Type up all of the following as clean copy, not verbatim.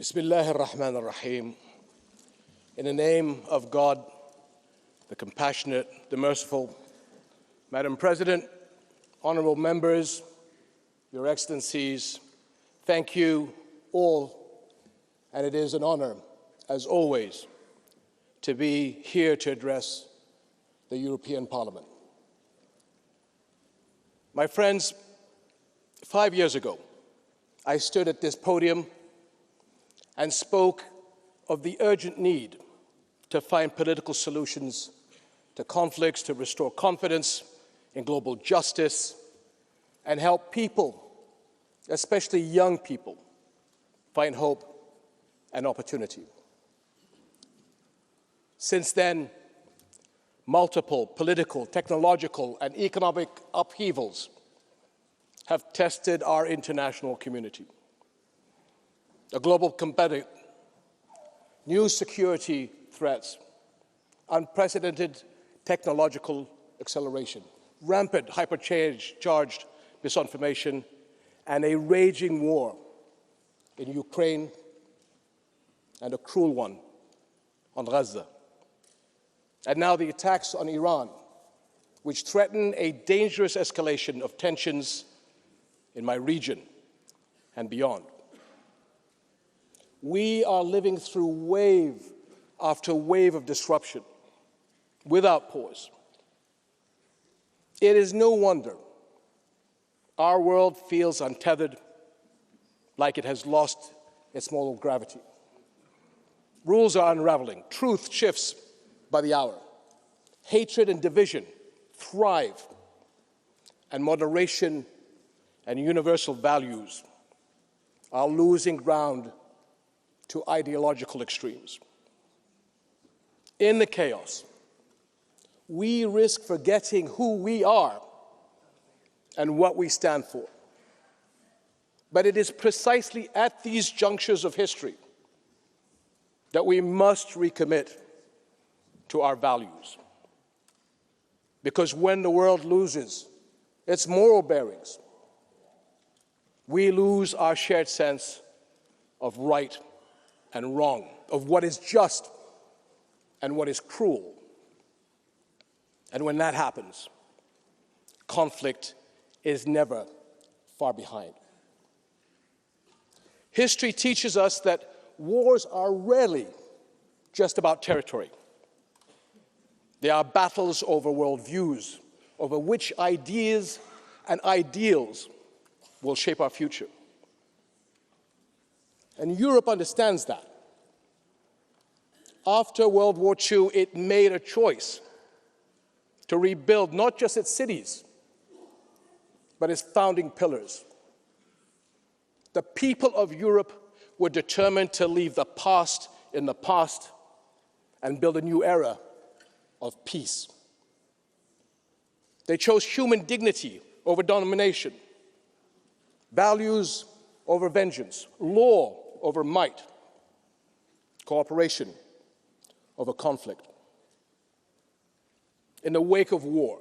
Bismillah ar-Rahman ar-Rahim. In the name of God, the compassionate, the merciful, Madam President, honorable members, Your Excellencies, thank you all, and it is an honor, as always, to be here to address the European Parliament. My friends, 5 years ago, I stood at this podium and spoke of the urgent need to find political solutions to conflicts, to restore confidence in global justice, and help people, especially young people, find hope and opportunity. Since then, multiple political, technological, and economic upheavals have tested our international community. A global competitive, new security threats, unprecedented technological acceleration, rampant hypercharged misinformation, and a raging war in Ukraine and a cruel one on Gaza. And now the attacks on Iran, which threaten a dangerous escalation of tensions in my region and beyond. We are living through wave after wave of disruption without pause. It is no wonder our world feels untethered, like it has lost its moral gravity. Rules are unraveling, truth shifts by the hour, hatred and division thrive, and moderation and universal values are losing ground to ideological extremes. In the chaos, we risk forgetting who we are and what we stand for. But it is precisely at these junctures of history that we must recommit to our values. Because when the world loses its moral bearings, we lose our shared sense of right and wrong, of what is just and what is cruel. And when that happens, conflict is never far behind. History teaches us that wars are rarely just about territory. They are battles over worldviews, over which ideas and ideals will shape our future. And Europe understands that. After World War II, it made a choice to rebuild not just its cities, but its founding pillars. The people of Europe were determined to leave the past in the past and build a new era of peace. They chose human dignity over domination, values over vengeance, law over might, cooperation over conflict. In the wake of war,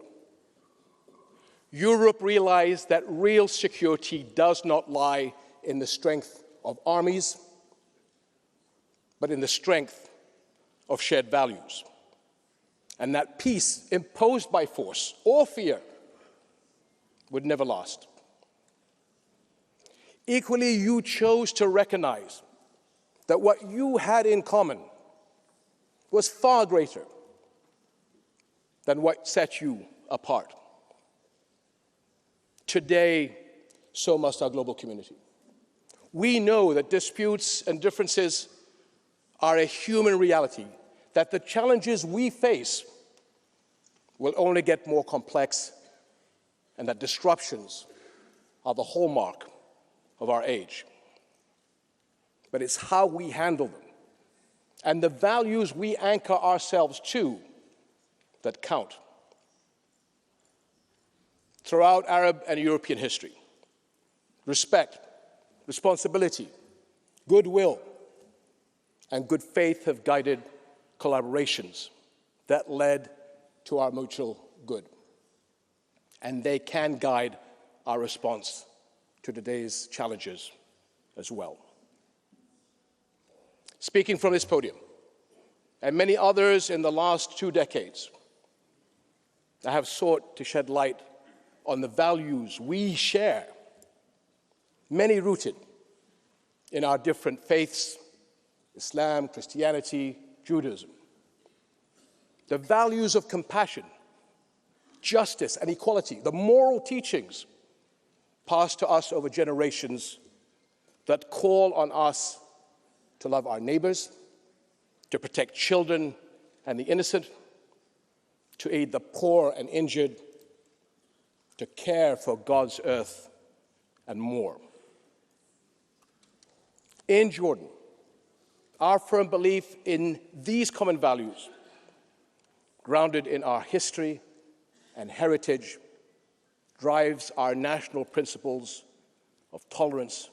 Europe realized that real security does not lie in the strength of armies, but in the strength of shared values. And that peace imposed by force or fear would never last. Equally, you chose to recognize that what you had in common was far greater than what set you apart. Today, so must our global community. We know that disputes and differences are a human reality, that the challenges we face will only get more complex, and that disruptions are the hallmark of our age. But it's how we handle them and the values we anchor ourselves to that count. Throughout Arab and European history, respect, responsibility, goodwill, and good faith have guided collaborations that led to our mutual good. And they can guide our response to today's challenges as well. speaking from this podium, and many others in the last 2 decades, I have sought to shed light on the values we share, many rooted in our different faiths, Islam, Christianity, Judaism. The values of compassion, justice, and equality, the moral teachings passed to us over generations that call on us to love our neighbors, to protect children and the innocent, to aid the poor and injured, to care for God's earth, and more. In Jordan, our firm belief in these common values, grounded in our history and heritage, drives our national principles of tolerance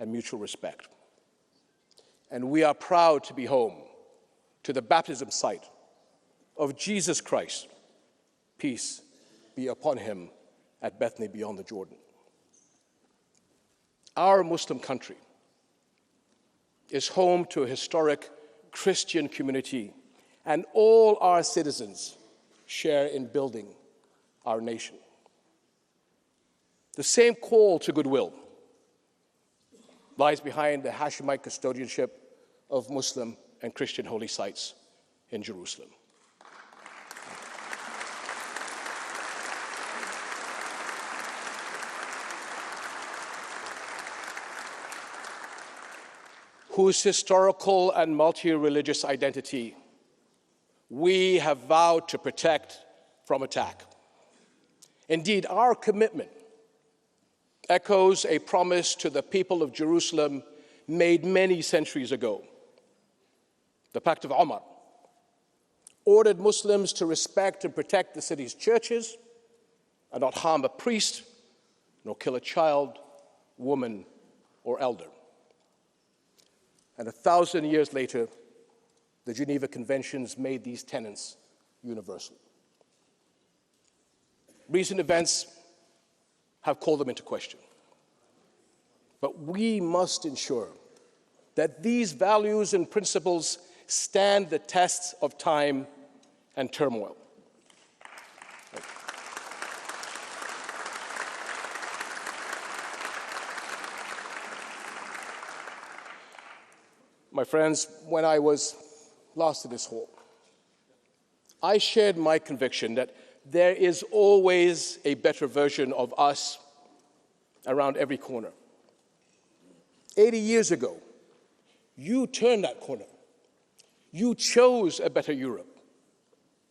and mutual respect. And we are proud to be home to the baptism site of Jesus Christ, peace be upon him, at Bethany beyond the Jordan. Our Muslim country is home to a historic Christian community, and all our citizens share in building our nation. The same call to goodwill lies behind the Hashemite custodianship of Muslim and Christian holy sites in Jerusalem. Whose historical and multi-religious identity we have vowed to protect from attack. Indeed, our commitment echoes a promise to the people of Jerusalem made many centuries ago. The Pact of Omar ordered Muslims to respect and protect the city's churches and not harm a priest, nor kill a child, woman, or elder. And 1,000 years later, the Geneva Conventions made these tenets universal. Recent events have called them into question. But we must ensure that these values and principles stand the tests of time and turmoil. My friends, when I was last in this hall, I shared my conviction that there is always a better version of us around every corner. 80 years ago, you turned that corner. You chose a better Europe.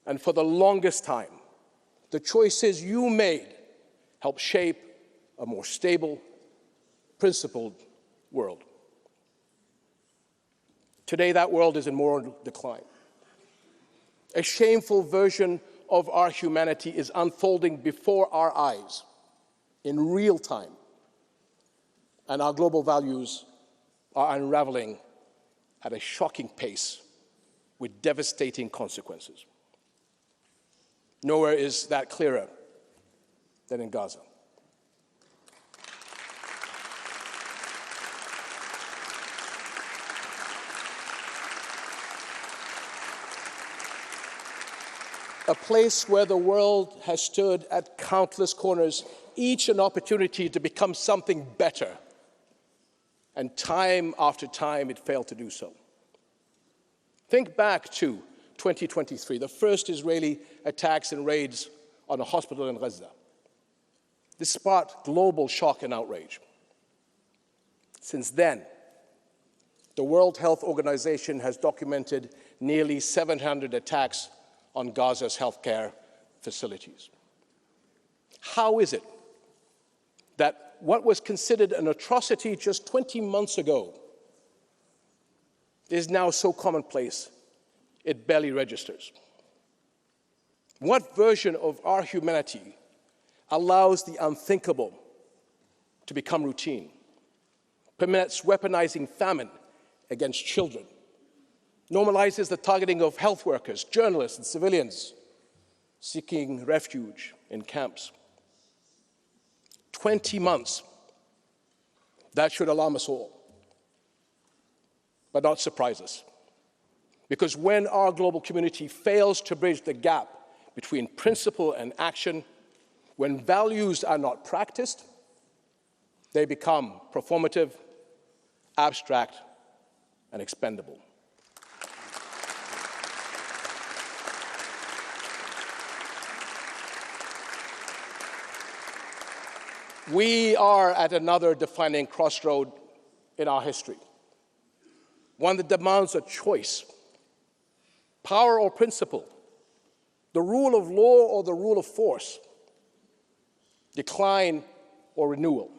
And for the longest time, the choices you made helped shape a more stable, principled world. Today, that world is in moral decline. A shameful version of our humanity is unfolding before our eyes in real time, and our global values are unraveling at a shocking pace with devastating consequences. Nowhere is that clearer than in Gaza. A place where the world has stood at countless corners, each an opportunity to become something better. And time after time, it failed to do so. Think back to 2023, the first Israeli attacks and raids on a hospital in Gaza. This sparked global shock and outrage. Since then, the World Health Organization has documented nearly 700 attacks on Gaza's healthcare facilities. How is it that what was considered an atrocity just 20 months ago is now so commonplace it barely registers? What version of our humanity allows the unthinkable to become routine, permits weaponizing famine against children, normalizes the targeting of health workers, journalists, and civilians seeking refuge in camps? 20 months. That should alarm us all. but not surprise us. Because when our global community fails to bridge the gap between principle and action, when values are not practiced, they become performative, abstract, and expendable. We are at another defining crossroad in our history, one that demands a choice: power or principle, the rule of law or the rule of force, decline or renewal,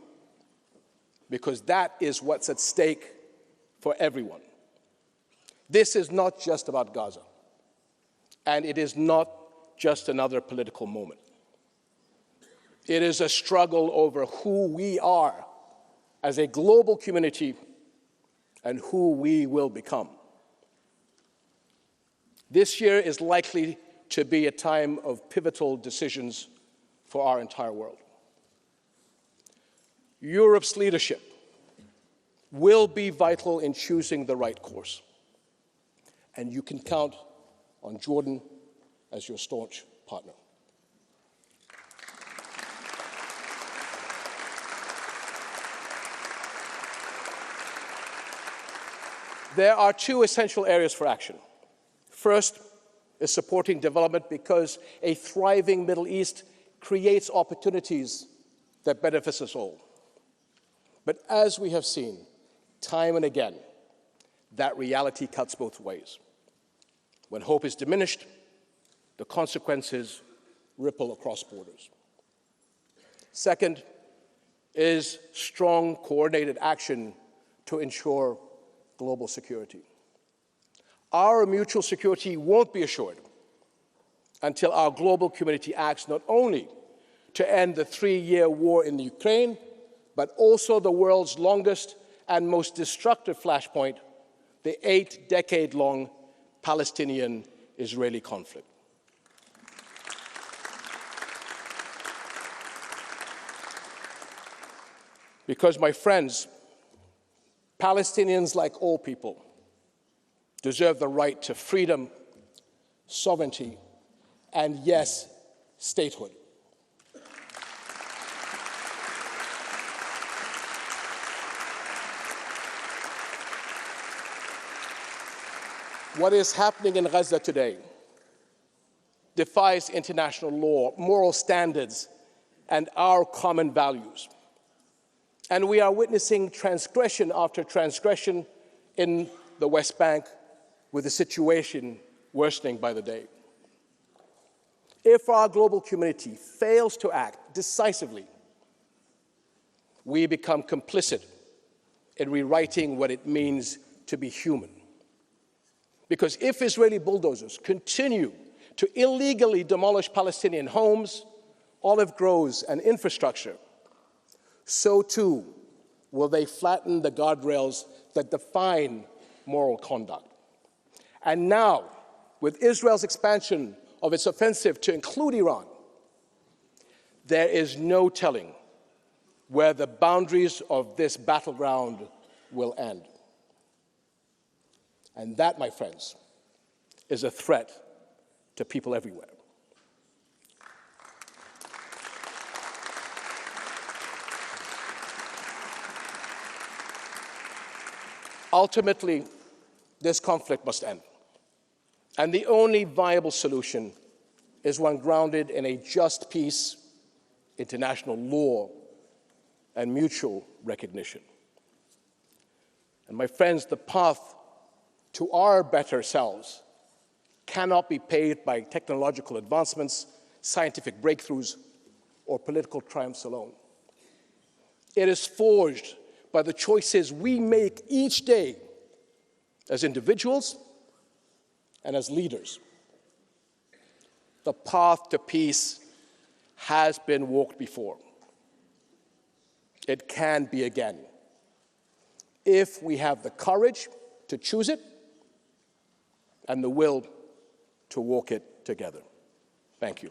because that is what's at stake for everyone. This is not just about Gaza, and it is not just another political moment. It is a struggle over who we are as a global community and who we will become. This year is likely to be a time of pivotal decisions for our entire world. Europe's leadership will be vital in choosing the right course, and you can count on Jordan as your staunch partner. There are two essential areas for action. First is supporting development, because a thriving Middle East creates opportunities that benefits us all. But as we have seen time and again, that reality cuts both ways. When hope is diminished, the consequences ripple across borders. Second is strong, coordinated action to ensure global security. Our mutual security won't be assured until our global community acts not only to end the 3-year war in Ukraine, but also the world's longest and most destructive flashpoint, the 8-decade-long Palestinian-Israeli conflict. Because, my friends, Palestinians, like all people, deserve the right to freedom, sovereignty, and, yes, statehood. What is happening in Gaza today defies international law, moral standards, and our common values. And we are witnessing transgression after transgression in the West Bank, with the situation worsening by the day. If our global community fails to act decisively, we become complicit in rewriting what it means to be human. Because if Israeli bulldozers continue to illegally demolish Palestinian homes, olive groves, and infrastructure, so too will they flatten the guardrails that define moral conduct. And now, with Israel's expansion of its offensive to include Iran, there is no telling where the boundaries of this battleground will end. And that, my friends, is a threat to people everywhere. Ultimately, this conflict must end. And the only viable solution is one grounded in a just peace, international law, and mutual recognition. And my friends, the path to our better selves cannot be paved by technological advancements, scientific breakthroughs, or political triumphs alone. It is forged by the choices we make each day as individuals and as leaders. The path to peace has been walked before. It can be again, if we have the courage to choose it and the will to walk it together. Thank you.